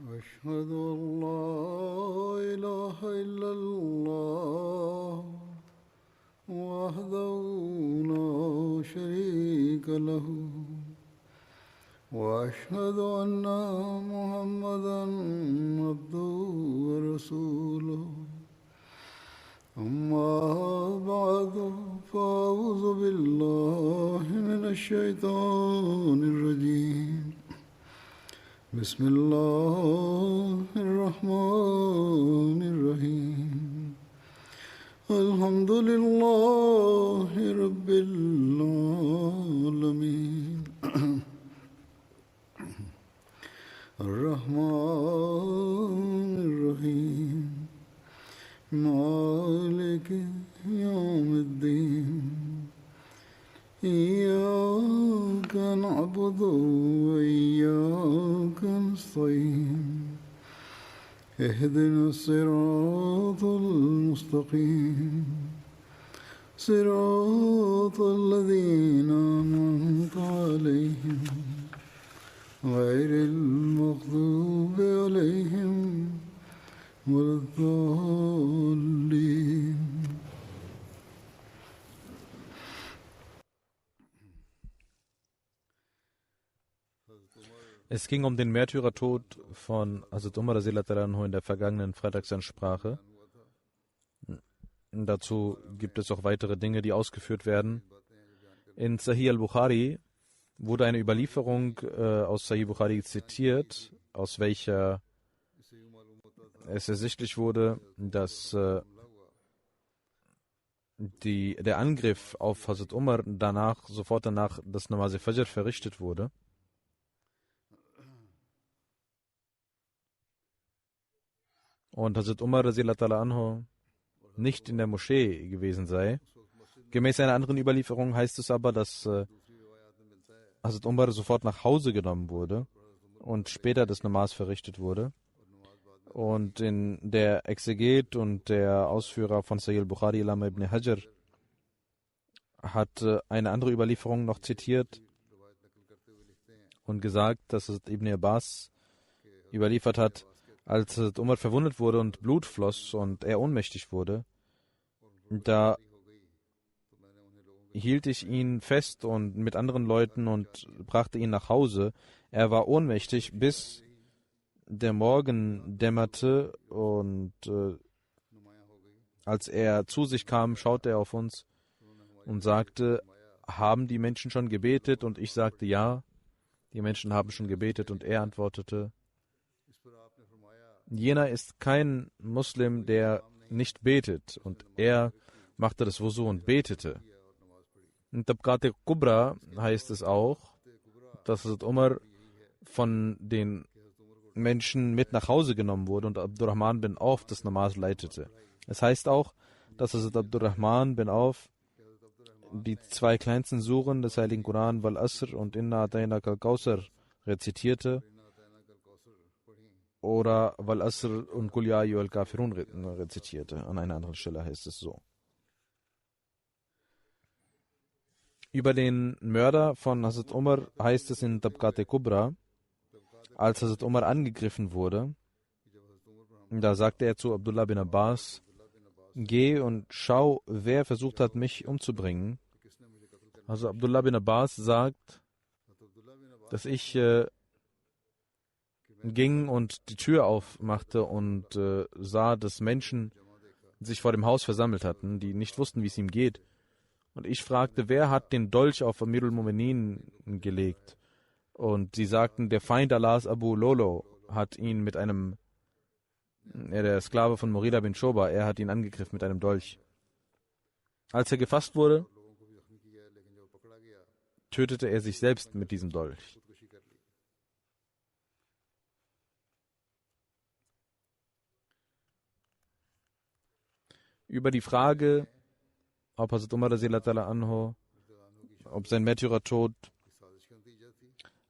أشهد أن لا إله إلا الله وحده لا شريك له وأشهد أن محمدا عبده ورسوله أما بعد فأعوذ بالله من الشيطان الرجيم بسم الله الرحمن الرحيم الحمد لله رب العالمين الرحمن الرحيم مالك يوم الدين إياك نعبد وإياك نستعين اهدنا الصراط المستقيم صراط الذين أنعمت عليهم غير المغضوب عليهم ولا الضالين. Es ging um den Märtyrertod von Hazrat Umar radiallahu anhu in der vergangenen Freitagsansprache. Dazu gibt es auch weitere Dinge, die ausgeführt werden. In Sahih al-Bukhari wurde eine Überlieferung aus Sahih Bukhari zitiert, aus welcher es ersichtlich wurde, dass der Angriff auf Hazrat Umar sofort danach das Namaz al-Fajr verrichtet wurde. Und Hazrat Umar radiallahu anhu nicht in der Moschee gewesen sei. Gemäß einer anderen Überlieferung heißt es aber, dass Hazrat Umar sofort nach Hause genommen wurde und später das Namaz verrichtet wurde. Und in der Exeget und der Ausführer von Sahih al-Bukhari, Allama ibn Hajar, hat eine andere Überlieferung noch zitiert und gesagt, dass Ibn Abbas überliefert hat, als Umar verwundet wurde und Blut floss und er ohnmächtig wurde, da hielt ich ihn fest und mit anderen Leuten und brachte ihn nach Hause. Er war ohnmächtig, bis der Morgen dämmerte und als er zu sich kam, schaute er auf uns und sagte, haben die Menschen schon gebetet? Und ich sagte, ja, die Menschen haben schon gebetet. Und er antwortete, jener ist kein Muslim, der nicht betet. Und er machte das Wusu und betete. In Tabqat Kubra heißt es auch, dass Umar von den Menschen mit nach Hause genommen wurde und Abdurrahman bin Auf das Namaz leitete. Es heißt auch, dass Abdurrahman bin Auf die zwei kleinsten Suren des Heiligen Koran, Wal Asr und Inna Atainaka al-Kausar, rezitierte oder Wal Asr und Qul Ya ayyuhal Kafirun rezitierte. An einer anderen Stelle heißt es so. Über den Mörder von Hazrat Umar heißt es in Tabqat Kubra, als Hazrat Umar angegriffen wurde, da sagte er zu Abdullah bin Abbas, geh und schau, wer versucht hat, mich umzubringen. Also Abdullah bin Abbas sagt, dass ich ging und die Tür aufmachte und sah, dass Menschen sich vor dem Haus versammelt hatten, die nicht wussten, wie es ihm geht. Und ich fragte, wer hat den Dolch auf Amirul Mu'minin gelegt? Und sie sagten, der Feind Allahs Abu Lolo hat ihn mit einem, der Sklave von Mughira bin Shoba, er hat ihn angegriffen mit einem Dolch. Als er gefasst wurde, tötete er sich selbst mit diesem Dolch. Über die Frage, ob Hazrat Umar radiallahu anhu, ob sein Märtyrertod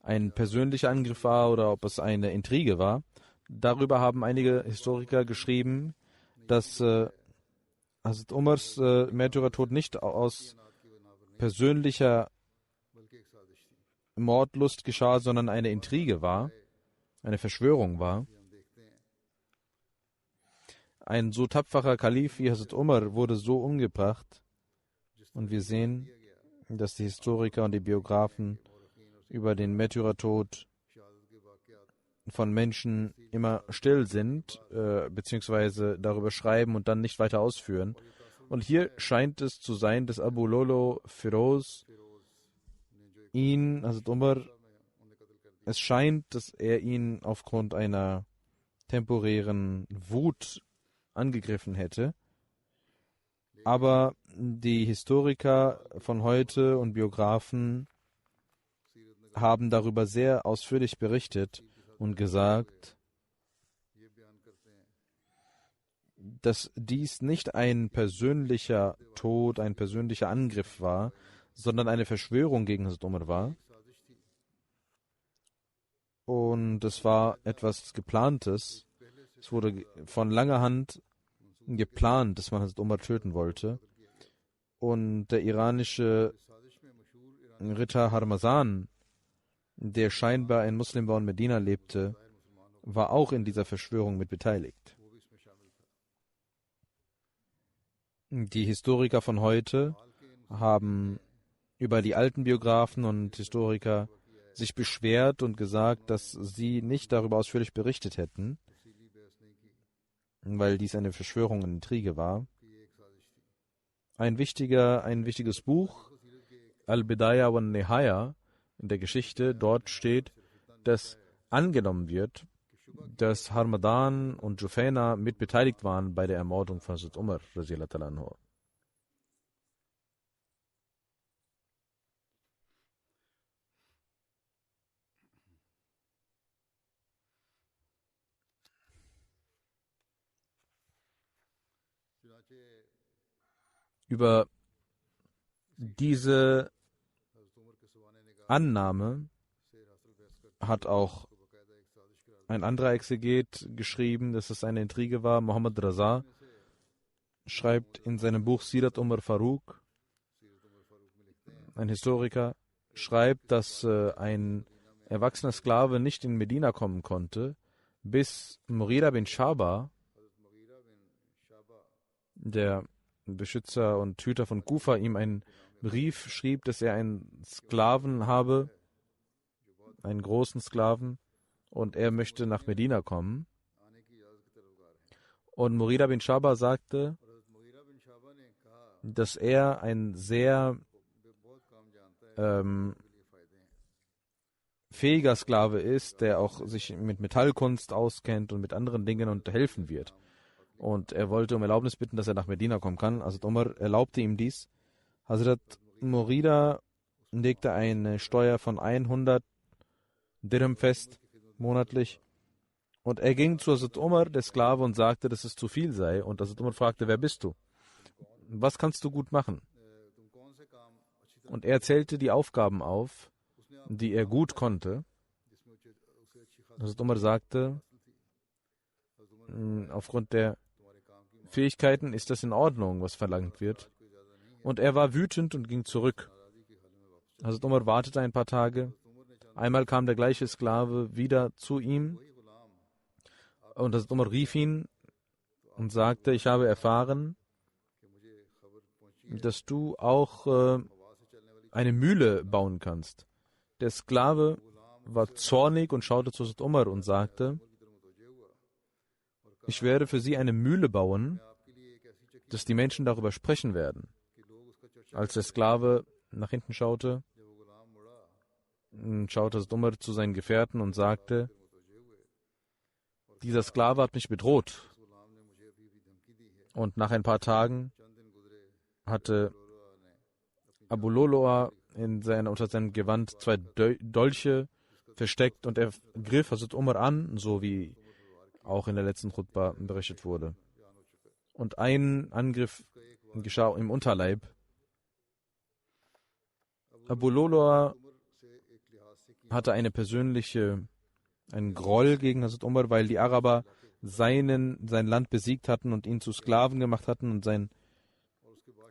ein persönlicher Angriff war oder ob es eine Intrige war, darüber haben einige Historiker geschrieben, dass Hazrat Umars Märtyrertod nicht aus persönlicher Mordlust geschah, sondern eine Intrige war, eine Verschwörung war. Ein so tapferer Kalif wie Hazrat Umar wurde so umgebracht. Und wir sehen, dass die Historiker und die Biografen über den Märtyrertod von Menschen immer still sind, beziehungsweise darüber schreiben und dann nicht weiter ausführen. Und hier scheint es zu sein, dass Abu Lolo Firoz ihn, Hazrat Umar, es scheint, dass er ihn aufgrund einer temporären Wut angegriffen hätte. Aber die Historiker von heute und Biografen haben darüber sehr ausführlich berichtet und gesagt, dass dies nicht ein persönlicher Tod, ein persönlicher Angriff war, sondern eine Verschwörung gegen Hazrat Umar war. Und es war etwas Geplantes. Es wurde von langer Hand geplant, dass man Hazrat Umar töten wollte. Und der iranische Ritter Harmazan, der scheinbar ein Muslim war und Medina lebte, war auch in dieser Verschwörung mit beteiligt. Die Historiker von heute haben über die alten Biografen und Historiker sich beschwert und gesagt, dass sie nicht darüber ausführlich berichtet hätten, weil dies eine Verschwörung und Intrige war. Ein wichtiges Buch, Al-Bidaya wa Nihaya, in der Geschichte, dort steht, dass angenommen wird, dass Harmadan und Jufaina mit beteiligt waren bei der Ermordung von Hazrat Umar radhiyallahu anhu. Über diese Annahme hat auch ein anderer Exeget geschrieben, dass es eine Intrige war. Muhammad Raza schreibt in seinem Buch Sirat Umar Farooq, ein Historiker, schreibt, dass ein erwachsener Sklave nicht in Medina kommen konnte, bis Mughira bin Shaba, der Beschützer und Hüter von Kufa, ihm einen Brief schrieb, dass er einen Sklaven habe, einen großen Sklaven, und er möchte nach Medina kommen. Und Mughira bin Shaba sagte, dass er ein sehr fähiger Sklave ist, der auch sich mit Metallkunst auskennt und mit anderen Dingen und helfen wird. Und er wollte um Erlaubnis bitten, dass er nach Medina kommen kann. Hazrat Umar erlaubte ihm dies. Hazrat Mughira legte eine Steuer von 100 Dirham fest, monatlich. Und er ging zu Hazrat Umar, der Sklave, und sagte, dass es zu viel sei. Und Hazrat Umar fragte, wer bist du? Was kannst du gut machen? Und er zählte die Aufgaben auf, die er gut konnte. Hazrat Umar sagte, aufgrund der Fähigkeiten ist das in Ordnung, was verlangt wird. Und er war wütend und ging zurück. Hazrat Umar wartete ein paar Tage. Einmal kam der gleiche Sklave wieder zu ihm und Hazrat Umar rief ihn und sagte, ich habe erfahren, dass du auch eine Mühle bauen kannst. Der Sklave war zornig und schaute zu Hazrat Umar und sagte, ich werde für sie eine Mühle bauen, dass die Menschen darüber sprechen werden. Als der Sklave nach hinten schaute Hazrat Umar zu seinen Gefährten und sagte, dieser Sklave hat mich bedroht. Und nach ein paar Tagen hatte Abu Loloa unter seinem Gewand 2 Dolche versteckt und er griff Hazrat Umar an, so wie auch in der letzten Khutbah berichtet wurde. Und ein Angriff geschah im Unterleib. Abu Loloa hatte einen Groll gegen Hazrat Umar, weil die Araber sein Land besiegt hatten und ihn zu Sklaven gemacht hatten und sein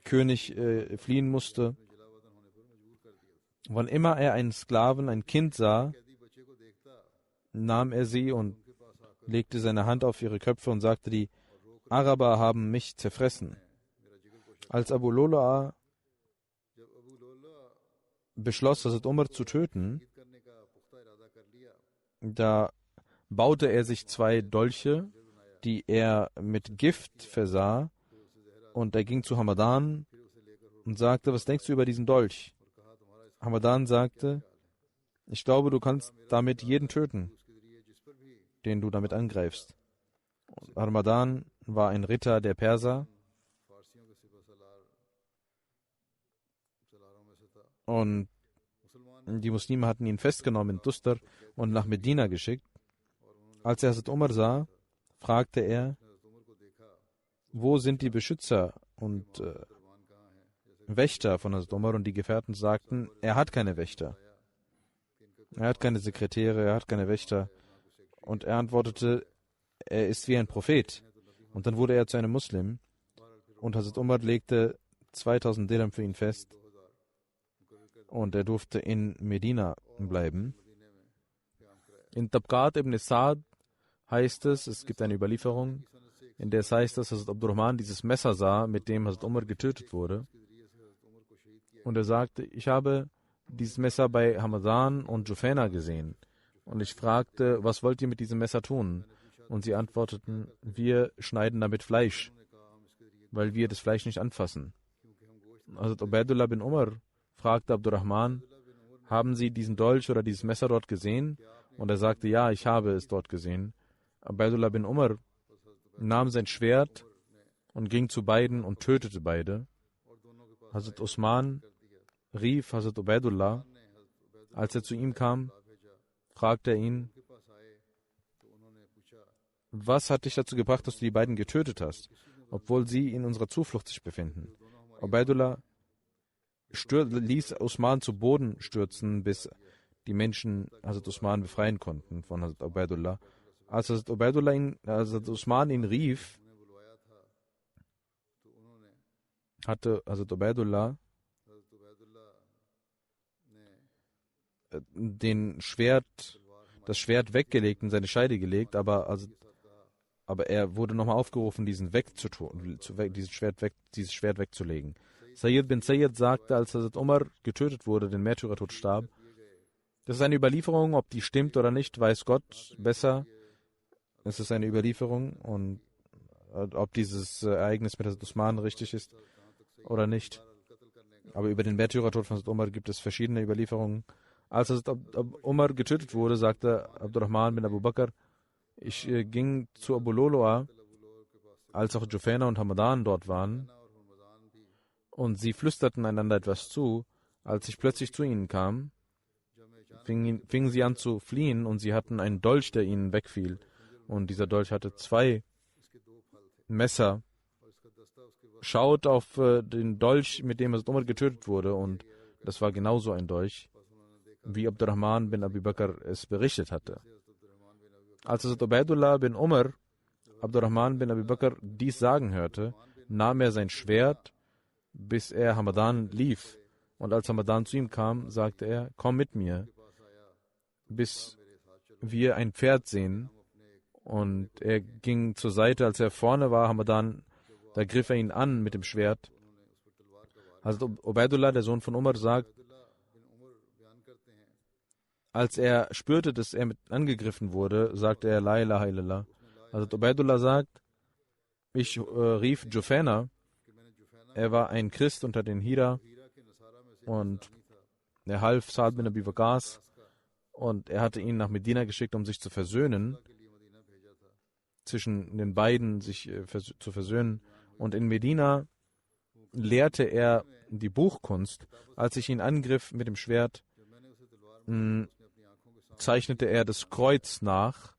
König fliehen musste. Wann immer er einen Sklaven, ein Kind sah, nahm er sie und legte seine Hand auf ihre Köpfe und sagte, die Araber haben mich zerfressen. Als Abu Lola beschloss, Hazrat Umar zu töten, da baute er sich 2 Dolche, die er mit Gift versah, und er ging zu Hamadan und sagte, was denkst du über diesen Dolch? Hamadan sagte, ich glaube, du kannst damit jeden töten, den du damit angreifst. Und Hamadan war ein Ritter der Perser und die Muslime hatten ihn festgenommen in Tustar und nach Medina geschickt. Als er Hazrat Umar sah, fragte er, wo sind die Beschützer und Wächter von Hazrat Umar? Und die Gefährten sagten, er hat keine Wächter. Er hat keine Sekretäre, er hat keine Wächter. Und er antwortete, er ist wie ein Prophet. Und dann wurde er zu einem Muslim. Und Hazrat Umar legte 2000 Dirham für ihn fest. Und er durfte in Medina bleiben. In Tabqat ibn Sa'd heißt es gibt eine Überlieferung, in der es heißt, dass Hazrat Abdurrahman dieses Messer sah, mit dem Hazrat Umar getötet wurde. Und er sagte, ich habe dieses Messer bei Hamadan und Jufena gesehen. Und ich fragte, was wollt ihr mit diesem Messer tun? Und sie antworteten, wir schneiden damit Fleisch, weil wir das Fleisch nicht anfassen. Hazrat Ubaidullah bin Umar fragte Abdurrahman, haben Sie diesen Dolch oder dieses Messer dort gesehen? Und er sagte, ja, ich habe es dort gesehen. Ubaidullah bin Umar nahm sein Schwert und ging zu beiden und tötete beide. Hazrat Usman rief Hazrat Ubaidullah. Als er zu ihm kam, fragte er ihn, was hat dich dazu gebracht, dass du die beiden getötet hast, obwohl sie in unserer Zuflucht sich befinden? Ubaidullah ließ Usman zu Boden stürzen, bis die Menschen Hazrat Usman befreien konnten von Hazrat Ubaidullah. Als Hazrat Usman ihn rief, hatte Hazrat Ubaidullah das Schwert weggelegt, in seine Scheide gelegt, aber er wurde nochmal aufgerufen, dieses Schwert wegzulegen. Sayyid bin Sayyid sagte, als Hazrat Umar getötet wurde, den Märtyrertod starb, das ist eine Überlieferung, ob die stimmt oder nicht, weiß Gott besser. Es ist eine Überlieferung und ob dieses Ereignis mit Hazrat Usman richtig ist oder nicht. Aber über den Märtyrertod von Hazrat Umar gibt es verschiedene Überlieferungen. Als Hazrat Umar getötet wurde, sagte Abdurrahman bin Abu Bakr, ich ging zu Abu Loloa, als auch Jufena und Hamadan dort waren, und sie flüsterten einander etwas zu. Als ich plötzlich zu ihnen kam, fingen sie an zu fliehen und sie hatten einen Dolch, der ihnen wegfiel. Und dieser Dolch hatte 2 Messer. Schaut auf den Dolch, mit dem Hazrat Umar getötet wurde, und das war genauso ein Dolch, wie Abdurrahman bin Abi Bakr es berichtet hatte. Als Hazrat Ubaidullah bin Umar Abdurrahman bin Abi Bakr dies sagen hörte, nahm er sein Schwert, bis er Hamadan lief. Und als Hamadan zu ihm kam, sagte er, komm mit mir, bis wir ein Pferd sehen. Und er ging zur Seite, als er vorne war, Hamadan, da griff er ihn an mit dem Schwert. Hazrat Ubaidullah, der Sohn von Umar, sagt, als er spürte, dass er angegriffen wurde, sagte er, La ilaha illallah. Hazrat Ubaidullah sagt, ich rief Jufena, er war ein Christ unter den Hira und er half Sa'd bin Abi Waqqas und er hatte ihn nach Medina geschickt, um sich zu versöhnen, zwischen den beiden sich zu versöhnen. Und in Medina lehrte er die Buchkunst. Als ich ihn angriff mit dem Schwert, zeichnete er das Kreuz nach.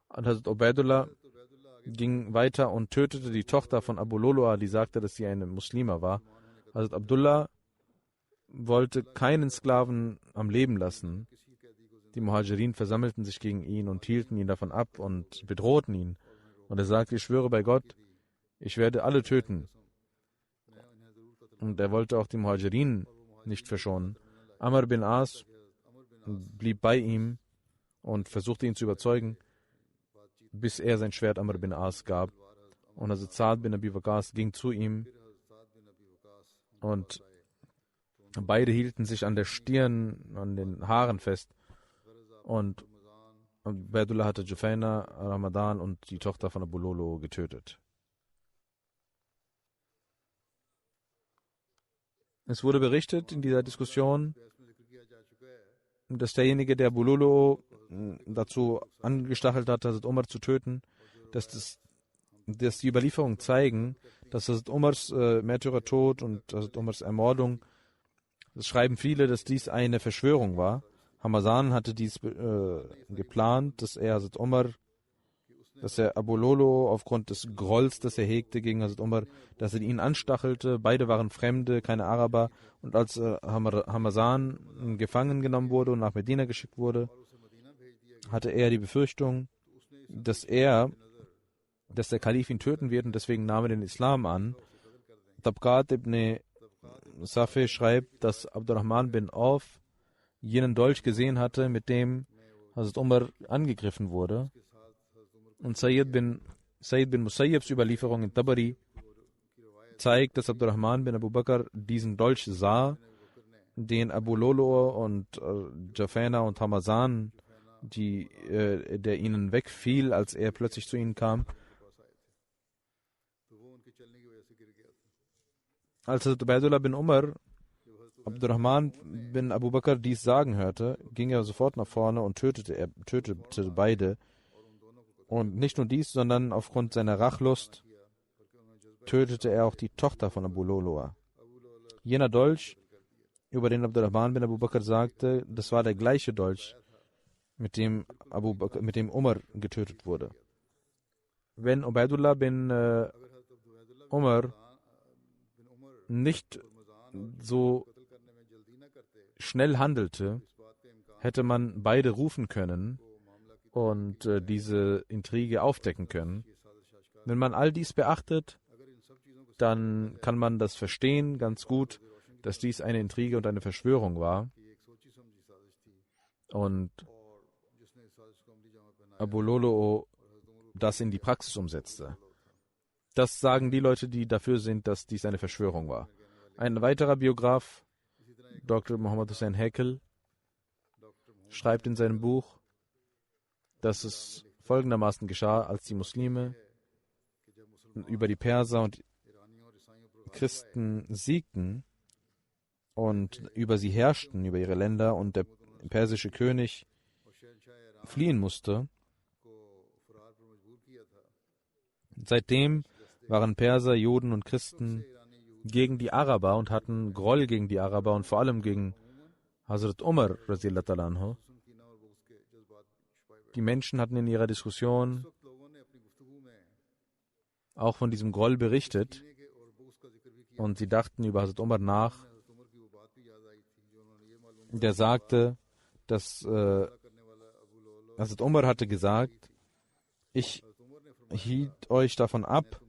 Und Hazrat Ubaidullah ging weiter und tötete die Tochter von Abu Loloa, die sagte, dass sie eine Muslima war. Hazrat Abdullah wollte keinen Sklaven am Leben lassen. Die Muhajirin versammelten sich gegen ihn und hielten ihn davon ab und bedrohten ihn. Und er sagte, ich schwöre bei Gott, ich werde alle töten. Und er wollte auch die Muhajirin nicht verschonen. Amr bin As blieb bei ihm und versuchte ihn zu überzeugen, bis er sein Schwert Amr bin As gab. Und Hazrat Saad bin Abi Waqas ging zu ihm und beide hielten sich an der Stirn, an den Haaren fest. Und Ubaidullah hatte Jufaina, Ramadan und die Tochter von Abu Lolo getötet. Es wurde berichtet in dieser Diskussion, dass derjenige, der Abu Lolo dazu angestachelt hat, Hazrat Umar zu töten, dass die Überlieferungen zeigen, dass Hazrat Umars Märtyrertod und Hazrat Umars Ermordung, das schreiben viele, dass dies eine Verschwörung war. Hamazan hatte dies geplant, dass er Hazrat Umar, dass er Abu Lolo aufgrund des Grolls, das er hegte gegen Hazrat Umar, dass er ihn anstachelte. Beide waren Fremde, keine Araber. Und als Hamazan gefangen genommen wurde und nach Medina geschickt wurde, hatte er die Befürchtung, dass der Kalif ihn töten wird, und deswegen nahm er den Islam an. Tabqat ibn Safeh schreibt, dass Abdurrahman bin Auf jenen Dolch gesehen hatte, mit dem Hazrat Umar angegriffen wurde. Und Sayyid bin Musayyibs Überlieferung in Tabari zeigt, dass Abdurrahman bin Abu Bakr diesen Dolch sah, den Abu Lolo und Jafana und Hamazan, der ihnen wegfiel, als er plötzlich zu ihnen kam. Als Ubaidullah bin Umar Abdurrahman bin Abu Bakr dies sagen hörte, ging er sofort nach vorne und tötete beide. Und nicht nur dies, sondern aufgrund seiner Rachlust tötete er auch die Tochter von Abu Lolo. Jener Dolch, über den Abdurrahman bin Abu Bakr sagte, das war der gleiche Dolch, mit dem Umar getötet wurde. Wenn Ubaidullah bin Umar nicht so schnell handelte, hätte man beide rufen können und diese Intrige aufdecken können. Wenn man all dies beachtet, dann kann man das verstehen ganz gut, dass dies eine Intrige und eine Verschwörung war. Und Abu Lolo das in die Praxis umsetzte. Das sagen die Leute, die dafür sind, dass dies eine Verschwörung war. Ein weiterer Biograf, Dr. Muhammad Hussain Hakel, schreibt in seinem Buch, dass es folgendermaßen geschah, als die Muslime über die Perser und Christen siegten und über sie herrschten, über ihre Länder, und der persische König fliehen musste. Seitdem waren Perser, Juden und Christen gegen die Araber und hatten Groll gegen die Araber und vor allem gegen Hazrat Umar radhiyallahu anhu. Die Menschen hatten in ihrer Diskussion auch von diesem Groll berichtet und sie dachten über Hazrat Umar nach. Der sagte, dass Hazrat Umar hatte gesagt, ich hielt euch davon ab,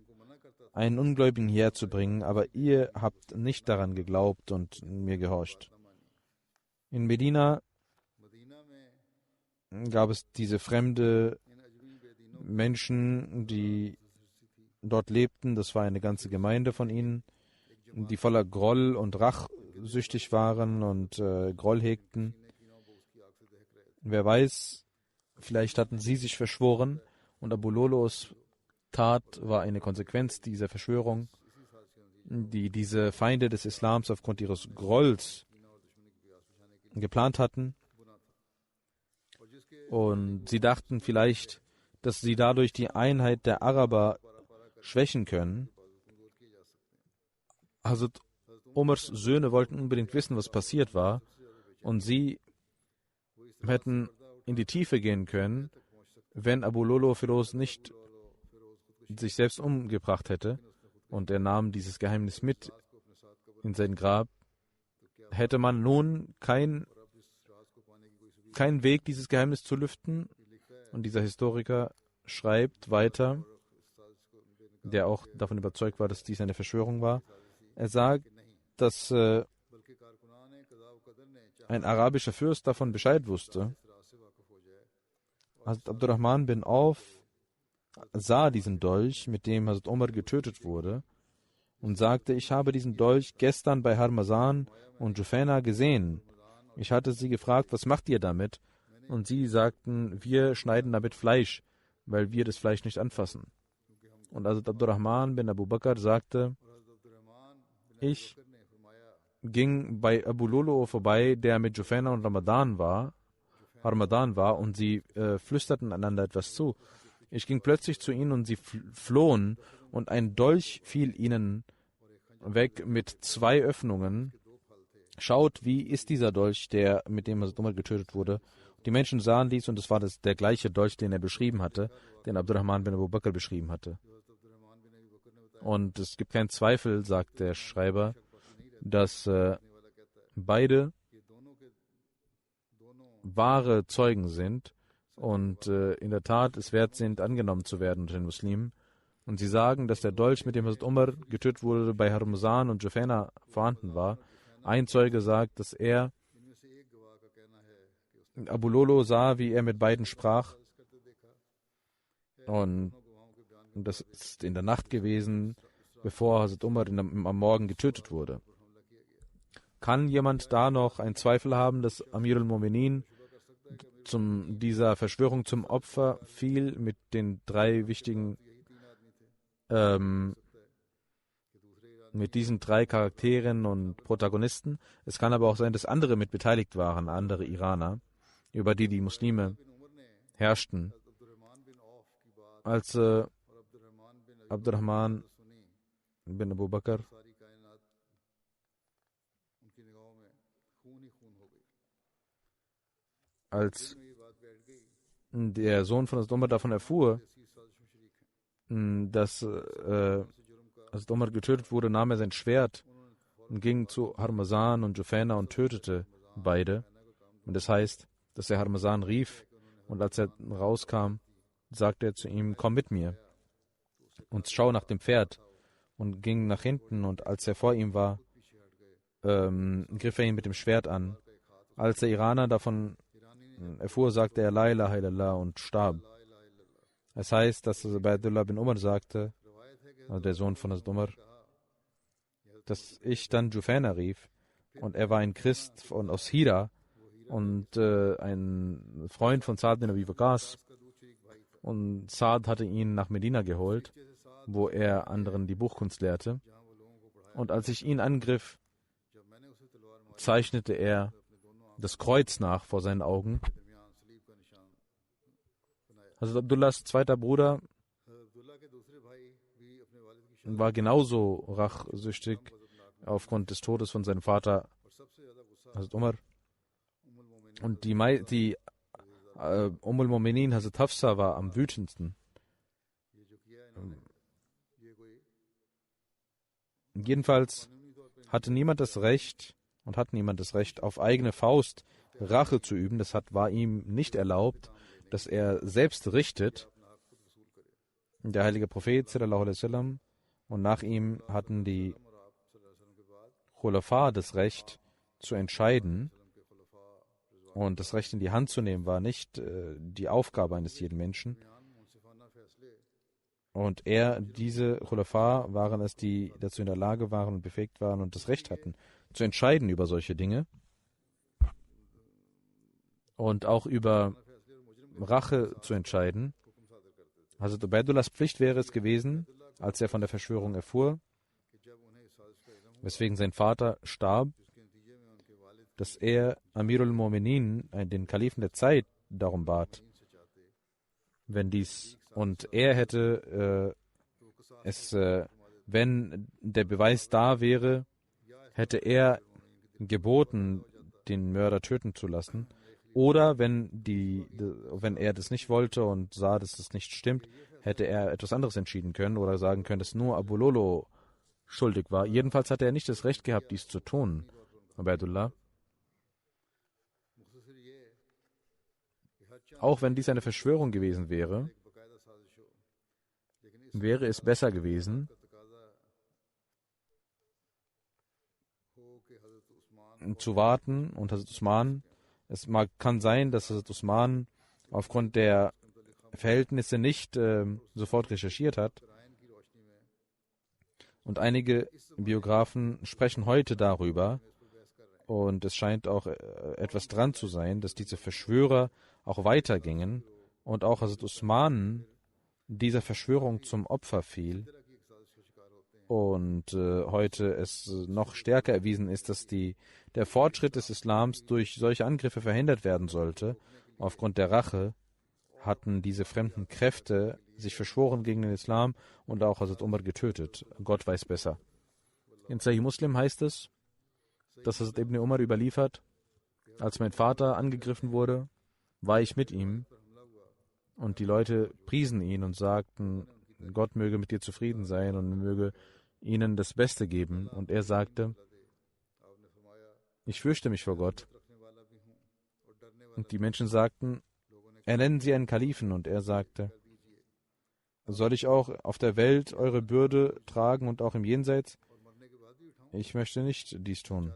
einen Ungläubigen herzubringen, aber ihr habt nicht daran geglaubt und mir gehorcht. In Medina gab es diese fremde Menschen, die dort lebten. Das war eine ganze Gemeinde von ihnen, die voller Groll und rachsüchtig waren und Groll hegten. Wer weiß, vielleicht hatten sie sich verschworen und Abu Lolos Tat war eine Konsequenz dieser Verschwörung, die diese Feinde des Islams aufgrund ihres Grolls geplant hatten. Und sie dachten vielleicht, dass sie dadurch die Einheit der Araber schwächen können. Hazrat Umars Söhne wollten unbedingt wissen, was passiert war, und sie hätten in die Tiefe gehen können, wenn Abu Lolo Firoz nicht sich selbst umgebracht hätte und er nahm dieses Geheimnis mit in sein Grab, hätte man nun keinen Weg, dieses Geheimnis zu lüften. Und dieser Historiker schreibt weiter, der auch davon überzeugt war, dass dies eine Verschwörung war. Er sagt, dass ein arabischer Fürst davon Bescheid wusste. Hazrat Abdurrahman bin Auf sah diesen Dolch, mit dem Hazrat Umar getötet wurde, und sagte, ich habe diesen Dolch gestern bei Harmazan und Jufaina gesehen. Ich hatte sie gefragt, was macht ihr damit? Und sie sagten, wir schneiden damit Fleisch, weil wir das Fleisch nicht anfassen. Und Hazrat Abdurrahman bin Abu Bakr sagte, ich ging bei Abu Lolo vorbei, der mit Jufaina und Ramadan war, und sie flüsterten einander etwas zu. Ich ging plötzlich zu ihnen und sie flohen, und ein Dolch fiel ihnen weg mit 2 Öffnungen. Schaut, wie ist dieser Dolch, mit dem Hazrat Umar getötet wurde? Die Menschen sahen dies, und es war der gleiche Dolch, den er beschrieben hatte, den Abdurrahman bin Abu Bakr beschrieben hatte. Und es gibt keinen Zweifel, sagt der Schreiber, dass beide wahre Zeugen sind und in der Tat es wert sind, angenommen zu werden unter den Muslimen. Und sie sagen, dass der Dolch, mit dem Hazrat Umar getötet wurde, bei Harmazan und Jufaina vorhanden war. Ein Zeuge sagt, dass er Abu Lolo sah, wie er mit beiden sprach. Und das ist in der Nacht gewesen, bevor Hazrat Umar am Morgen getötet wurde. Kann jemand da noch einen Zweifel haben, dass Amir al-Mu'minin dieser Verschwörung zum Opfer fiel mit den 3 wichtigen, mit diesen 3 Charakteren und Protagonisten? Es kann aber auch sein, dass andere mit beteiligt waren, andere Iraner, über die die Muslime herrschten. Als Abdurrahman bin Abu Bakr als der Sohn von Hazrat Umar davon erfuhr, dass Hazrat Umar getötet wurde, nahm er sein Schwert und ging zu Harmazan und Jufaina und tötete beide. Und das heißt, dass er Harmazan rief, und als er rauskam, sagte er zu ihm, komm mit mir und schau nach dem Pferd, und ging nach hinten, und als er vor ihm war, griff er ihn mit dem Schwert an. Als der Iraner davon erfuhr, sagte er La ilaha illallah und starb. Es heißt, dass Ubaydullah bin Umar sagte, also der Sohn von Hazrat Umar, dass ich dann Jufaina rief, und er war ein Christ aus Hira und ein Freund von Saad bin Abi Waqas, und Saad hatte ihn nach Medina geholt, wo er anderen die Buchkunst lehrte. Und als ich ihn angriff, zeichnete er das Kreuz nach vor seinen Augen. Also Abdullahs zweiter Bruder war genauso rachsüchtig aufgrund des Todes von seinem Vater Hazrat Umar. Und die al-Mu'minin Hazrat Hafsa war am wütendsten. Jedenfalls hat niemand das Recht, auf eigene Faust Rache zu üben. Das war ihm nicht erlaubt, dass er selbst richtet. Der heilige Prophet sallallahu alaihi wasallam und nach ihm hatten die Khulafa das Recht zu entscheiden, und das Recht in die Hand zu nehmen war nicht die Aufgabe eines jeden Menschen. Und diese Khulafa waren es, die dazu in der Lage waren und befähigt waren und das Recht hatten, zu entscheiden über solche Dinge und auch über Rache zu entscheiden. Also Ubaidullahs Pflicht wäre es gewesen, als er von der Verschwörung erfuhr, weswegen sein Vater starb, dass er Amirul Mu'minin, den Kalifen der Zeit, darum bat, und er hätte wenn der Beweis da wäre, hätte er geboten, den Mörder töten zu lassen. Oder wenn er das nicht wollte und sah, dass das nicht stimmt, hätte er etwas anderes entschieden können oder sagen können, dass nur Abu Lolo schuldig war. Jedenfalls hatte er nicht das Recht gehabt, dies zu tun, Ubaydullah. Auch wenn dies eine Verschwörung gewesen wäre, wäre es besser gewesen, zu warten und Hazrat Usman. Kann sein, dass Hazrat Usman aufgrund der Verhältnisse nicht sofort recherchiert hat. Und einige Biografen sprechen heute darüber, und es scheint auch etwas dran zu sein, dass diese Verschwörer auch weitergingen und auch Hazrat Usman dieser Verschwörung zum Opfer fiel. Und heute es noch stärker erwiesen ist, dass der Fortschritt des Islams durch solche Angriffe verhindert werden sollte. Aufgrund der Rache hatten diese fremden Kräfte sich verschworen gegen den Islam und auch Hazrat Umar getötet. Gott weiß besser. In Sahih Muslim heißt es, dass Hazrat Ibn Umar überliefert, als mein Vater angegriffen wurde, war ich mit ihm und die Leute priesen ihn und sagten, Gott möge mit dir zufrieden sein und möge ihnen das Beste geben. Und er sagte, ich fürchte mich vor Gott. Und die Menschen sagten, ernennen Sie einen Kalifen. Und er sagte, soll ich auch auf der Welt eure Bürde tragen und auch im Jenseits? Ich möchte nicht dies tun.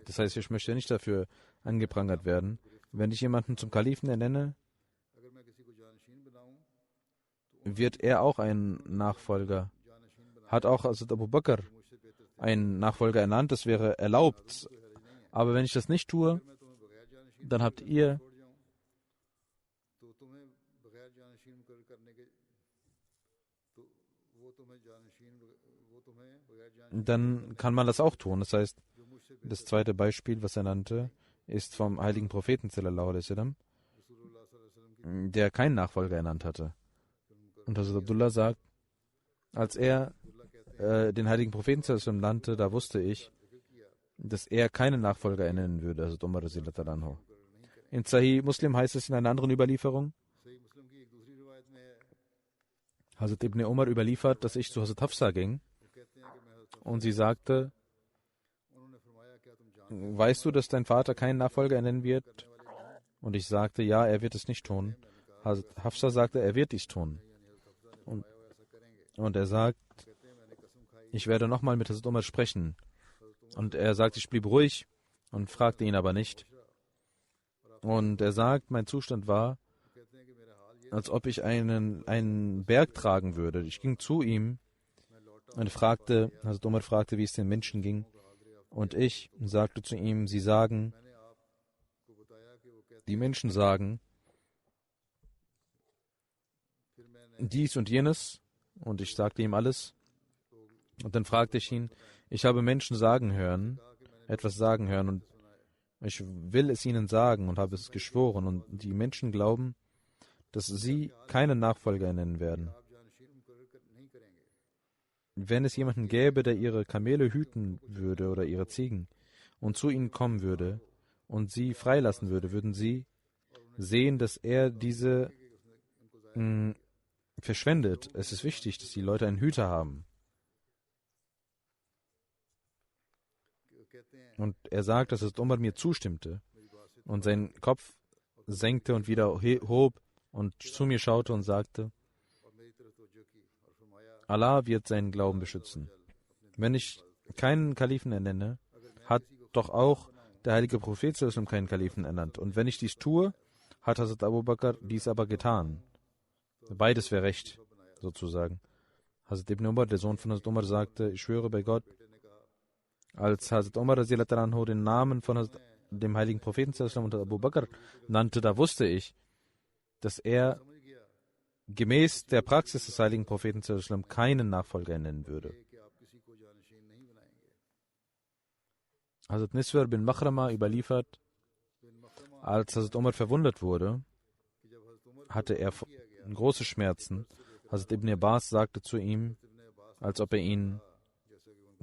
Das heißt, ich möchte nicht dafür angeprangert werden. Wenn ich jemanden zum Kalifen ernenne, wird er auch ein Nachfolger. Hat auch Hazrat Abu Bakr einen Nachfolger ernannt, das wäre erlaubt. Aber wenn ich das nicht tue, dann habt ihr dann kann man das auch tun. Das heißt, das zweite Beispiel, was er nannte, ist vom heiligen Propheten sallallahu alaihi wasallam, der keinen Nachfolger ernannt hatte. Und Hazrat Abdullah sagt, als er den heiligen Propheten sallallahu alaihi wasallam nannte, da wusste ich, dass er keinen Nachfolger ernennen würde, Hazrat Umar radhiyallahu anhu. In Sahih Muslim heißt es in einer anderen Überlieferung, Hazrat Ibn Umar überliefert, dass ich zu Hazrat Hafsa ging und sie sagte, weißt du, dass dein Vater keinen Nachfolger ernennen wird? Und ich sagte, ja, er wird es nicht tun. Hazrat Hafsa sagte, er wird dies tun. Und er sagt, ich werde nochmal mit Hazrat Umar sprechen. Und er sagt, ich blieb ruhig und fragte ihn aber nicht. Und er sagt, mein Zustand war, als ob ich einen Berg tragen würde. Ich ging zu ihm und Hazrat Umar fragte, wie es den Menschen ging. Und ich sagte zu ihm, die Menschen sagen dies und jenes. Und ich sagte ihm alles. Und dann fragte ich ihn, ich habe Menschen etwas sagen hören und ich will es ihnen sagen und habe es geschworen. Und die Menschen glauben, dass sie keinen Nachfolger nennen werden. Wenn es jemanden gäbe, der ihre Kamele hüten würde oder ihre Ziegen und zu ihnen kommen würde und sie freilassen würde, würden sie sehen, dass er diese verschwendet. Es ist wichtig, dass die Leute einen Hüter haben. Und er sagt, dass es Umar mir zustimmte und seinen Kopf senkte und wieder hob und zu mir schaute und sagte, Allah wird seinen Glauben beschützen. Wenn ich keinen Kalifen ernenne, hat doch auch der heilige Prophet keinen Kalifen ernannt. Und wenn ich dies tue, hat Hazrat Abu Bakr dies aber getan. Beides wäre recht, sozusagen. Hazrat Ibn Umar, der Sohn von Hazrat Umar, sagte, ich schwöre bei Gott, als Hazrat Umar den Namen von dem heiligen Propheten und Abu Bakr nannte, da wusste ich, dass er gemäß der Praxis des heiligen Propheten keinen Nachfolger nennen würde. Hazrat Niswar bin Makhrama überliefert, als Hazrat Umar verwundet wurde, hatte er große Schmerzen. Hazrat Ibn Abbas sagte zu ihm, als ob er ihn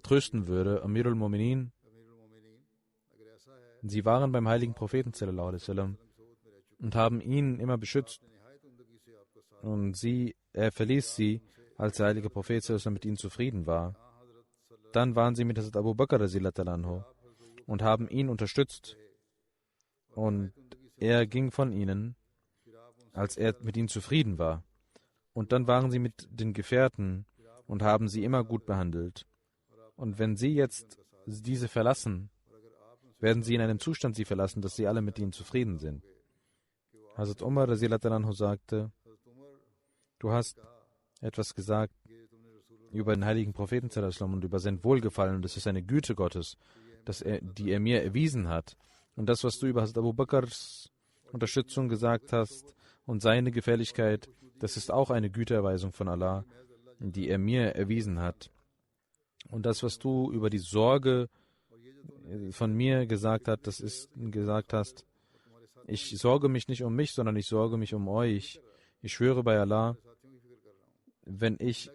trösten würde, Amirul Mu'minin, sie waren beim heiligen Propheten sallallahu alaihi wasallam und haben ihn immer beschützt. Und er verließ sie, als der heilige Prophet mit ihnen zufrieden war. Dann waren sie mit Hazrat Abu Bakr anhu und haben ihn unterstützt. Und er ging von ihnen, als er mit ihnen zufrieden war. Und dann waren sie mit den Gefährten und haben sie immer gut behandelt. Und wenn sie jetzt diese verlassen, werden sie in einem Zustand sie verlassen, dass sie alle mit ihnen zufrieden sind. Hazrat Umar anhu sagte, du hast etwas gesagt über den heiligen Propheten und über sein Wohlgefallen. Und das ist eine Güte Gottes, die er mir erwiesen hat. Und das, was du über Hazrat Abu Bakrs Unterstützung gesagt hast und seine Gefälligkeit, das ist auch eine Gütererweisung von Allah, die er mir erwiesen hat. Und das, was du über die Sorge von mir gesagt hast, ich sorge mich nicht um mich, sondern ich sorge mich um euch. Ich schwöre bei Allah, wenn ich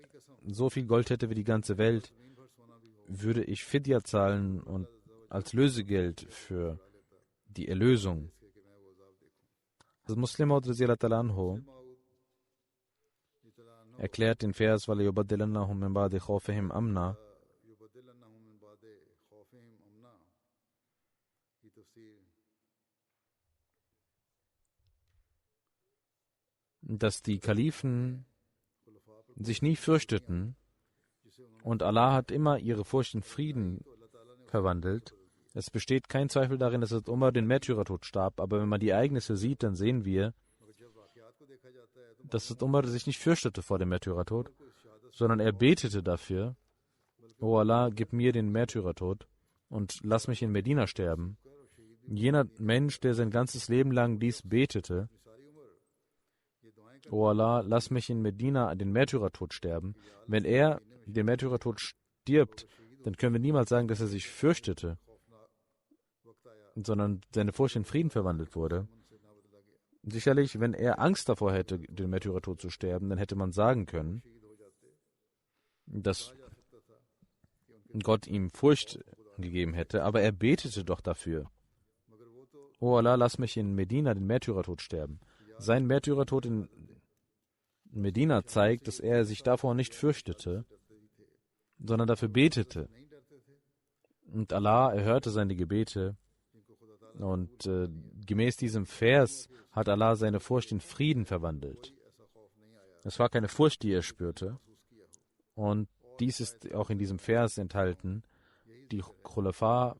so viel Gold hätte wie die ganze Welt, würde ich Fidya zahlen und als Lösegeld für die Erlösung. Das Muslim Maud anhu erklärt den Vers, وَلَيُبَدِّلَنَّهُمْ مِنْ بَعْدِ خَوْفِهِمْ أَمْنًا, dass die Kalifen sich nie fürchteten und Allah hat immer ihre Furcht in Frieden verwandelt. Es besteht kein Zweifel darin, dass Hazrat Umar den Märtyrertod starb, aber wenn man die Ereignisse sieht, dann sehen wir, dass Hazrat Umar sich nicht fürchtete vor dem Märtyrertod, sondern er betete dafür: O Allah, gib mir den Märtyrertod und lass mich in Medina sterben. Jener Mensch, der sein ganzes Leben lang dies betete: O Allah, lass mich in Medina den Märtyrertod sterben. Wenn er den Märtyrertod stirbt, dann können wir niemals sagen, dass er sich fürchtete, sondern seine Furcht in Frieden verwandelt wurde. Sicherlich, wenn er Angst davor hätte, den Märtyrertod zu sterben, dann hätte man sagen können, dass Gott ihm Furcht gegeben hätte, aber er betete doch dafür: O Allah, lass mich in Medina den Märtyrertod sterben. Sein Märtyrertod in Medina zeigt, dass er sich davor nicht fürchtete, sondern dafür betete. Und Allah erhörte seine Gebete. Und gemäß diesem Vers hat Allah seine Furcht in Frieden verwandelt. Es war keine Furcht, die er spürte. Und dies ist auch in diesem Vers enthalten. Den Khulafa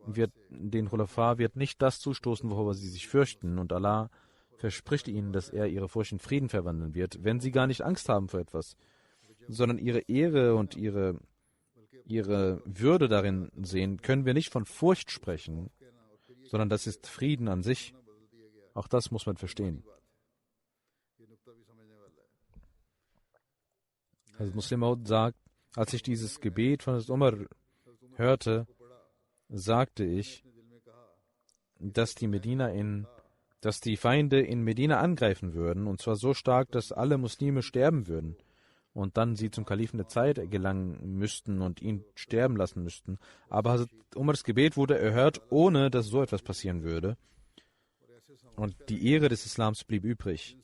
wird nicht das zustoßen, worüber sie sich fürchten. Und Allah verspricht ihnen, dass er ihre Furcht in Frieden verwandeln wird, wenn sie gar nicht Angst haben vor etwas, sondern ihre Ehre und ihre Würde darin sehen, können wir nicht von Furcht sprechen, sondern das ist Frieden an sich. Auch das muss man verstehen. Also Muslim Maud sagt, als ich dieses Gebet von Umar hörte, sagte ich, dass die Feinde in Medina angreifen würden, und zwar so stark, dass alle Muslime sterben würden und dann sie zum Kalifen der Zeit gelangen müssten und ihn sterben lassen müssten. Aber Hazrat Umars Gebet wurde erhört, ohne dass so etwas passieren würde. Und die Ehre des Islams blieb übrig.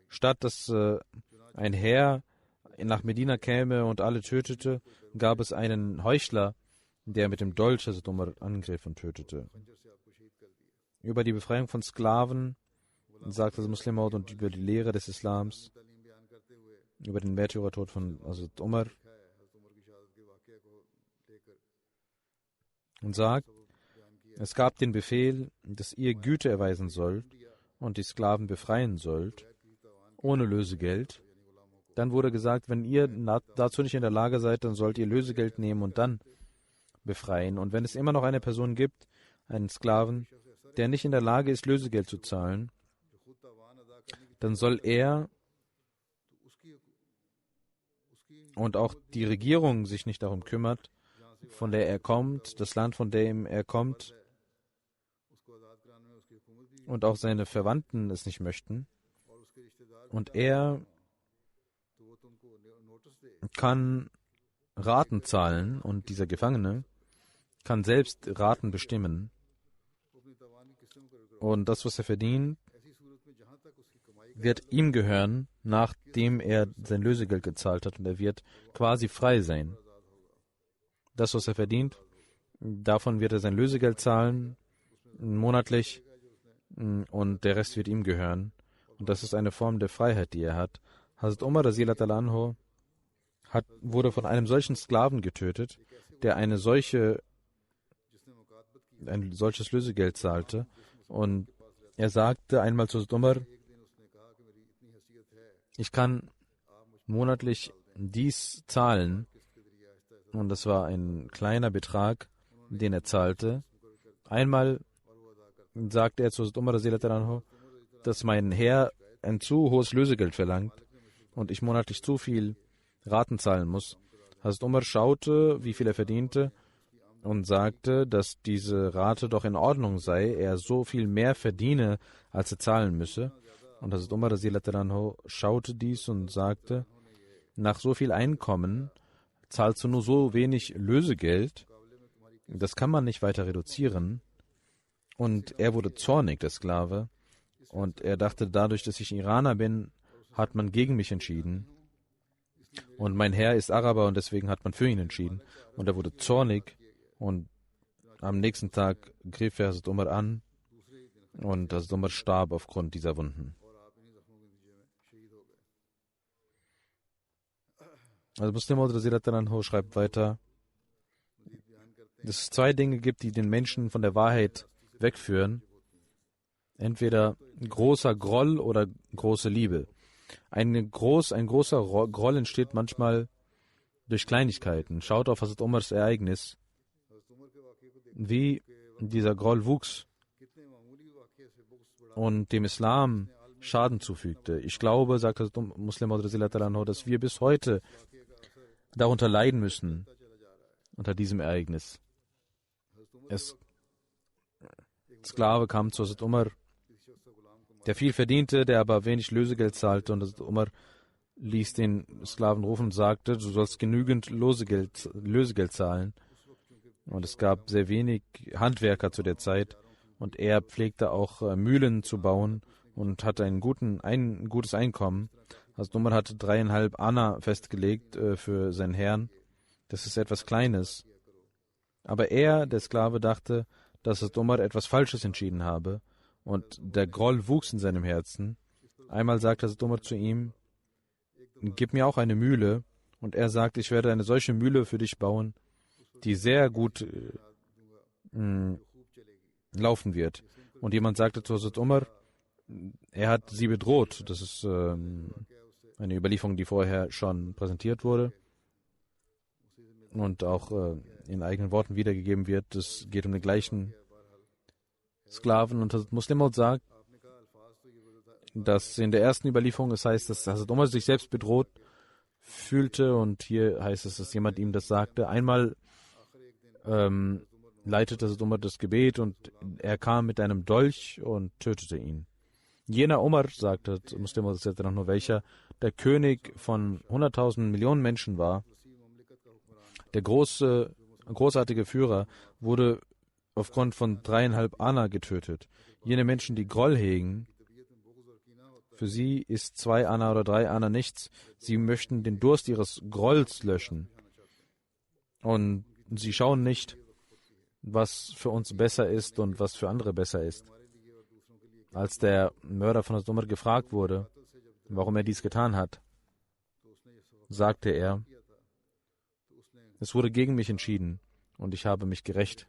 Statt dass ein Heer nach Medina käme und alle tötete, gab es einen Heuchler, der mit dem Dolch Hazrat Umar angriff und tötete. Über die Befreiung von Sklaven sagt das Muslim Maud und über die Lehre des Islams, über den Märtyrertod von Hazrat Umar, und sagt, es gab den Befehl, dass ihr Güte erweisen sollt und die Sklaven befreien sollt, ohne Lösegeld. Dann wurde gesagt, wenn ihr dazu nicht in der Lage seid, dann sollt ihr Lösegeld nehmen und dann befreien. Und wenn es immer noch eine Person gibt, einen Sklaven, der nicht in der Lage ist, Lösegeld zu zahlen, dann soll er und auch die Regierung sich nicht darum kümmert, von der er kommt, das Land, von dem er kommt, und auch seine Verwandten es nicht möchten. Und er kann Raten zahlen und dieser Gefangene kann selbst Raten bestimmen. Und das, was er verdient, wird ihm gehören, nachdem er sein Lösegeld gezahlt hat, und er wird quasi frei sein. Das, was er verdient, davon wird er sein Lösegeld zahlen, monatlich, und der Rest wird ihm gehören. Und das ist eine Form der Freiheit, die er hat. Hazrat Umar anhu wurde von einem solchen Sklaven getötet, der ein solches Lösegeld zahlte. Und er sagte einmal zu Hazrat Umar, ich kann monatlich dies zahlen. Und das war ein kleiner Betrag, den er zahlte. Einmal sagte er zu Hazrat Umar, dass mein Herr ein zu hohes Lösegeld verlangt und ich monatlich zu viel Raten zahlen muss. Hazrat Umar schaute, wie viel er verdiente und sagte, dass diese Rate doch in Ordnung sei, er so viel mehr verdiene, als er zahlen müsse. Und Hazrat Umar schaute dies und sagte, nach so viel Einkommen zahlst du nur so wenig Lösegeld, das kann man nicht weiter reduzieren. Und er wurde zornig, der Sklave, und er dachte, dadurch, dass ich Iraner bin, hat man gegen mich entschieden. Und mein Herr ist Araber und deswegen hat man für ihn entschieden. Und er wurde zornig und am nächsten Tag griff er Hazrat Umar an und Hazrat Umar starb aufgrund dieser Wunden. Also Muslim Maud schreibt weiter, dass es zwei Dinge gibt, die den Menschen von der Wahrheit wegführen. Entweder großer Groll oder große Liebe. Ein großer Groll entsteht manchmal durch Kleinigkeiten. Schaut auf Hazrat Umars Ereignis, wie dieser Groll wuchs und dem Islam Schaden zufügte. Ich glaube, sagt Hazrat Muslim Maud, dass wir bis heute darunter leiden müssen, unter diesem Ereignis. Sklave kam zu Hazrat Umar, der viel verdiente, der aber wenig Lösegeld zahlte, und Hazrat Umar ließ den Sklaven rufen und sagte, du sollst genügend Lösegeld zahlen. Und es gab sehr wenig Handwerker zu der Zeit, und er pflegte auch Mühlen zu bauen und hatte ein gutes Einkommen. Hazrat Umar hatte 3,5 Anna festgelegt für seinen Herrn. Das ist etwas Kleines. Aber er, der Sklave, dachte, dass Hazrat Umar etwas Falsches entschieden habe. Und der Groll wuchs in seinem Herzen. Einmal sagte Hazrat Umar zu ihm, gib mir auch eine Mühle. Und er sagte, ich werde eine solche Mühle für dich bauen, die sehr gut laufen wird. Und jemand sagte zu Hazrat Umar, er hat sie bedroht. Das ist eine Überlieferung, die vorher schon präsentiert wurde und auch in eigenen Worten wiedergegeben wird. Es geht um den gleichen Sklaven. Und Hazrat Muslim Maud sagt, dass in der ersten Überlieferung es heißt, dass Hazrat Umar sich selbst bedroht fühlte, und hier heißt es, dass jemand ihm das sagte. Einmal leitete Hazrat Umar das Gebet und er kam mit einem Dolch und tötete ihn. Jener Umar, sagte Muslim Maud, nur welcher der König von 100.000 Millionen Menschen war, der großartige Führer, wurde aufgrund von 3,5 Anna getötet. Jene Menschen, die Groll hegen, für sie ist 2 Anna oder 3 Anna nichts. Sie möchten den Durst ihres Grolls löschen. Und sie schauen nicht, was für uns besser ist und was für andere besser ist. Als der Mörder von Hazrat Umar gefragt wurde, warum er dies getan hat, sagte er, es wurde gegen mich entschieden und ich habe mich gerächt.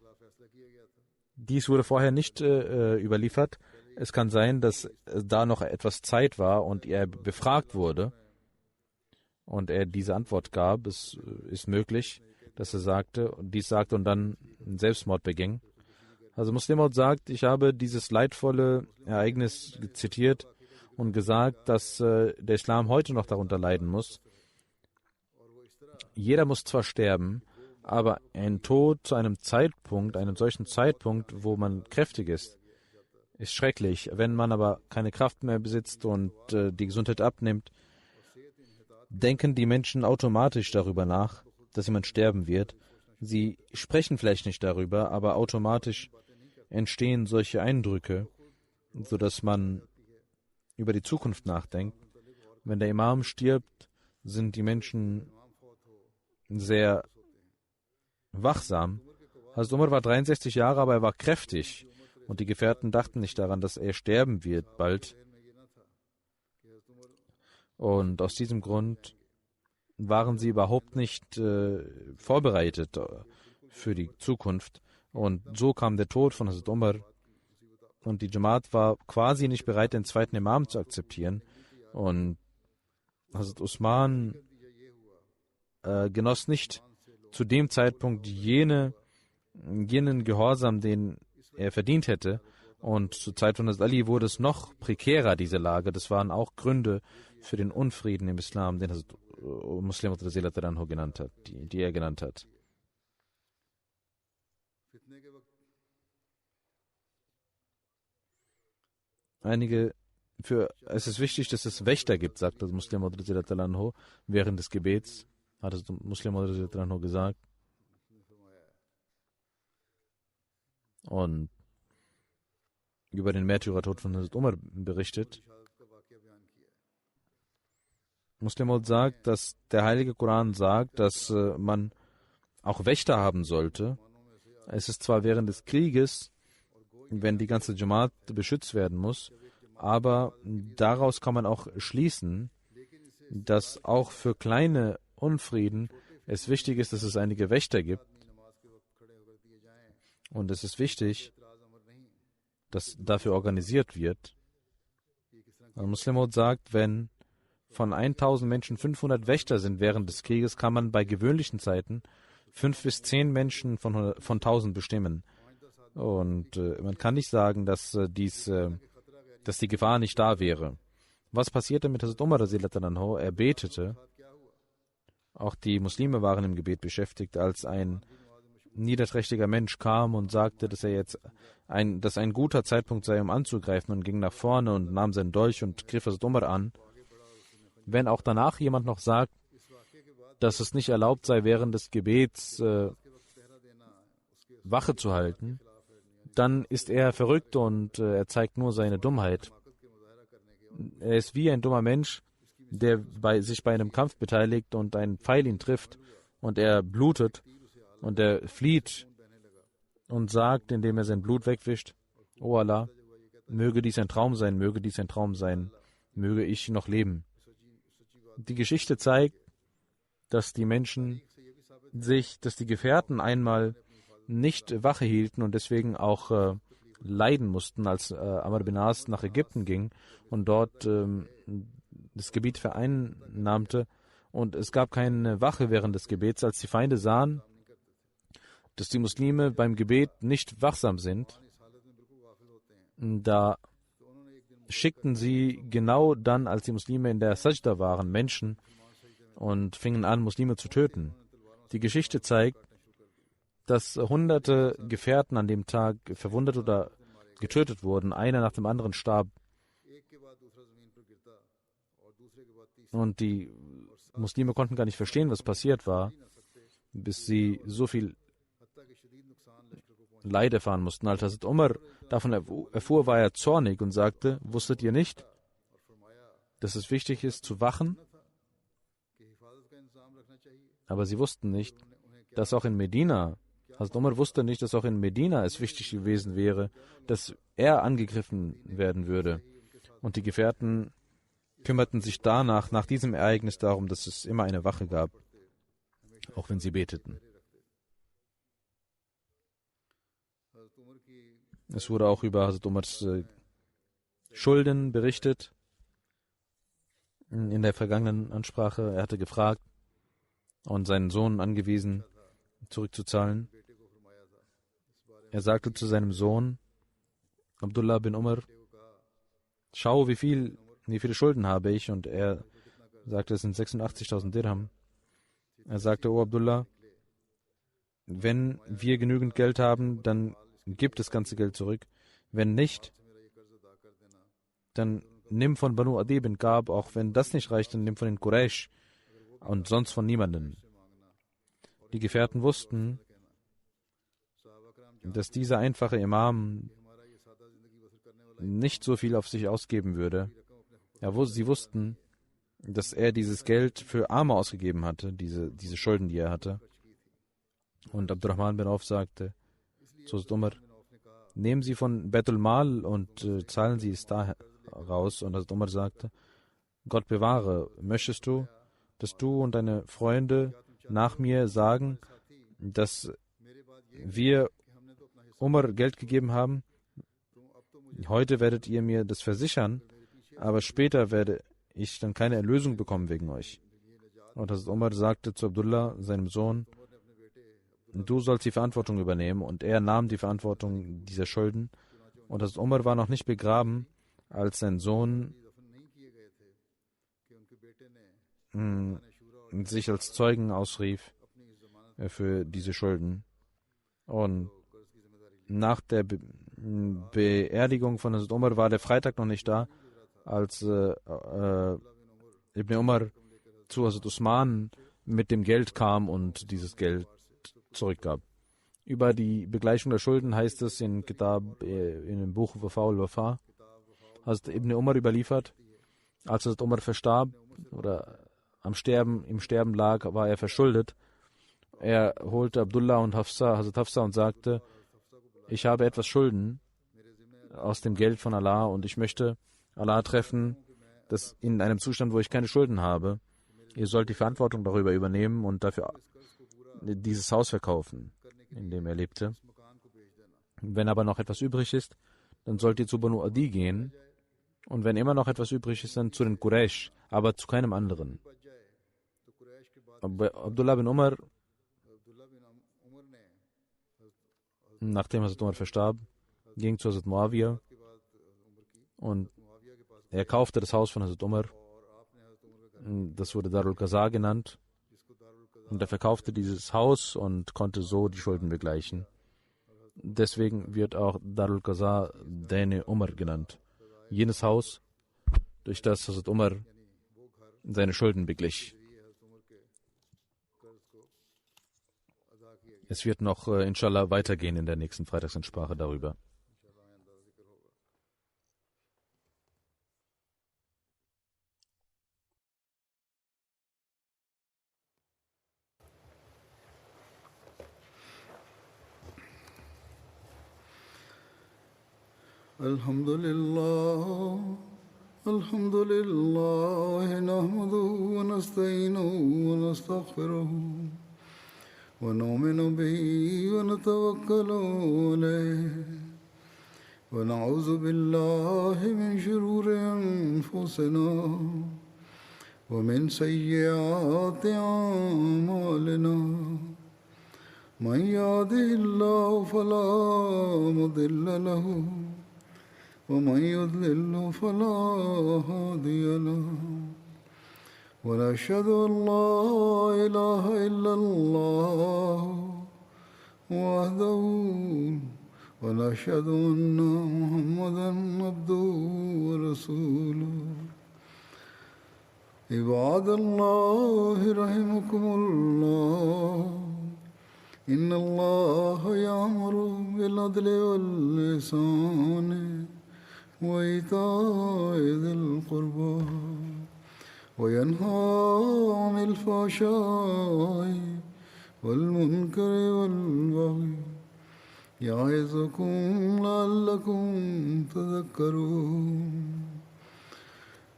Dies wurde vorher nicht überliefert. Es kann sein, dass da noch etwas Zeit war und er befragt wurde und er diese Antwort gab. Es ist möglich, dass er dies sagte und dann einen Selbstmord beging. Also Muslim Maud sagt, ich habe dieses leidvolle Ereignis zitiert und gesagt, dass der Islam heute noch darunter leiden muss. Jeder muss zwar sterben, aber ein Tod zu einem solchen Zeitpunkt, wo man kräftig ist schrecklich. Wenn man aber keine Kraft mehr besitzt und die Gesundheit abnimmt, denken die Menschen automatisch darüber nach, dass jemand sterben wird. Sie sprechen vielleicht nicht darüber, aber automatisch entstehen solche Eindrücke, sodass man über die Zukunft nachdenkt. Wenn der Imam stirbt, sind die Menschen sehr wachsam. Hazrat Umar war 63 Jahre, aber er war kräftig. Und die Gefährten dachten nicht daran, dass er sterben wird bald. Und aus diesem Grund waren sie überhaupt nicht vorbereitet für die Zukunft. Und so kam der Tod von Hazrat Umar. Und die Jamaat war quasi nicht bereit, den zweiten Imam zu akzeptieren. Und Hazrat Usman genoss nicht zu dem Zeitpunkt jenen Gehorsam, den er verdient hätte. Und zur Zeit von Hazrat Ali wurde es noch prekärer, diese Lage. Das waren auch Gründe für den Unfrieden im Islam, den Hazrat Muslim Anhu genannt hat, die er genannt hat. Es ist wichtig, dass es Wächter gibt, sagt das Muslim Anhu während des Gebets, hat das Muslim Anhu gesagt. Und über den Märtyrertod von Hazrat Umar berichtet. Muslim sagt, dass der Heilige Koran sagt, dass man auch Wächter haben sollte. Es ist zwar während des Krieges, wenn die ganze Jamaat beschützt werden muss, aber daraus kann man auch schließen, dass auch für kleine Unfrieden es wichtig ist, dass es einige Wächter gibt. Und es ist wichtig, dass dafür organisiert wird. Muslim sagt, wenn von 1000 Menschen 500 Wächter sind während des Krieges, kann man bei gewöhnlichen Zeiten 5 bis 10 Menschen von 1000 bestimmen. Und man kann nicht sagen, dass die Gefahr nicht da wäre. Was passierte mit Hazrat Umar? Er betete. Auch die Muslime waren im Gebet beschäftigt, als ein niederträchtiger Mensch kam und sagte, dass ein guter Zeitpunkt sei, um anzugreifen, und ging nach vorne und nahm seinen Dolch und griff Hazrat Umar an. Wenn auch danach jemand noch sagt, dass es nicht erlaubt sei, während des Gebets Wache zu halten, dann ist er verrückt und er zeigt nur seine Dummheit. Er ist wie ein dummer Mensch, der sich bei einem Kampf beteiligt und ein Pfeil ihn trifft und er blutet und er flieht und sagt, indem er sein Blut wegwischt: O Allah, möge dies ein Traum sein, möge dies ein Traum sein, möge ich noch leben. Die Geschichte zeigt, dass die Gefährten einmal nicht Wache hielten und deswegen auch leiden mussten, als Amr bin As nach Ägypten ging und dort das Gebiet vereinnahmte. Und es gab keine Wache während des Gebets. Als die Feinde sahen, dass die Muslime beim Gebet nicht wachsam sind, da schickten sie genau dann, als die Muslime in der Sajda waren, Menschen und fingen an, Muslime zu töten. Die Geschichte zeigt, dass hunderte Gefährten an dem Tag verwundet oder getötet wurden. Einer nach dem anderen starb. Und die Muslime konnten gar nicht verstehen, was passiert war, bis sie so viel Leid erfahren mussten. Als Hazrat Umar davon erfuhr, war er zornig und sagte: Wusstet ihr nicht, dass es wichtig ist, zu wachen? Aber sie wussten nicht, dass auch in Medina, Hazrat Umar wusste nicht, dass auch in Medina es wichtig gewesen wäre, dass er angegriffen werden würde. Und die Gefährten kümmerten sich nach diesem Ereignis darum, dass es immer eine Wache gab, auch wenn sie beteten. Es wurde auch über Hazrat Umars Schulden berichtet. In der vergangenen Ansprache, er hatte gefragt und seinen Sohn angewiesen, zurückzuzahlen. Er sagte zu seinem Sohn, Abdullah bin Umar: Schau, wie viele Schulden habe ich? Und er sagte, es sind 86.000 Dirham. Er sagte: O Abdullah, wenn wir genügend Geld haben, dann gib das ganze Geld zurück. Wenn nicht, dann nimm von Banu Adi bin Ka'b. Auch wenn das nicht reicht, dann nimm von den Quraysh und sonst von niemandem. Die Gefährten wussten, dass dieser einfache Imam nicht so viel auf sich ausgeben würde. Sie wussten, dass er dieses Geld für Arme ausgegeben hatte, diese Schulden, die er hatte. Und Abdurrahman bin Auf sagte zu Hazrat Umar: Nehmen Sie von Baitul Mal und zahlen Sie es da raus. Und Hazrat Umar sagte: Gott bewahre, möchtest du, dass du und deine Freunde nach mir sagen, dass wir Umar Geld gegeben haben? Heute werdet ihr mir das versichern, aber später werde ich dann keine Erlösung bekommen wegen euch. Und Hazrat Umar sagte zu Abdullah, seinem Sohn, du sollst die Verantwortung übernehmen. Und er nahm die Verantwortung dieser Schulden. Und Hazrat Umar war noch nicht begraben, als sein Sohn sich als Zeugen ausrief für diese Schulden. Und nach der Beerdigung von Hazrat Umar war der Freitag noch nicht da, als Ibn Umar zu Hazrat Usman mit dem Geld kam und dieses Geld zurückgab. Über die Begleichung der Schulden heißt es in dem Buch Wafa al-Wafa, Hazrat Ibn Umar überliefert, als Hazrat Umar verstarb oder im Sterben lag, war er verschuldet. Er holte Abdullah und Hazrat Hafsa und sagte, ich habe etwas Schulden aus dem Geld von Allah und ich möchte Allah treffen, dass in einem Zustand, wo ich keine Schulden habe, ihr sollt die Verantwortung darüber übernehmen und dafür dieses Haus verkaufen, in dem er lebte. Wenn aber noch etwas übrig ist, dann sollt ihr zu Banu Adi gehen und wenn immer noch etwas übrig ist, dann zu den Quraysh, aber zu keinem anderen. Aber Abdullah bin Umar, nachdem Hazrat Umar verstarb, ging zu Hazrat Muawiyah und er kaufte das Haus von Hazrat Umar. Das wurde Darul Qaza genannt. Und er verkaufte dieses Haus und konnte so die Schulden begleichen. Deswegen wird auch Darul Qaza Dane Umar genannt. Jenes Haus, durch das Hazrat Umar seine Schulden beglich. Es wird noch inshallah weitergehen in der nächsten Freitagsansprache darüber. الحمد لله نحمده ونستعينه ونستغفره ونؤمن به ونتوكل عليه ونعوذ بالله من شرور أنفسنا ومن سيئات أعمالنا من يهده الله فلا مضل له ومن يضلل فلا هادي له ونشهد أن لا إله إلا الله وحده ونشهد أن محمدا عبده ورسوله عباد الله رحمكم الله إن الله يأمر بالعدل والإحسان وإيتاء ذي القربى وينهى عن الفحشاء والمنكر والبغي يعظكم لعلكم تذكرون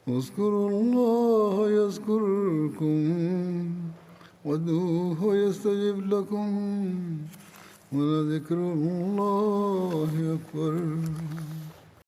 اذكروا الله يذكركم وادعوه يستجب لكم ولذكر الله أكبر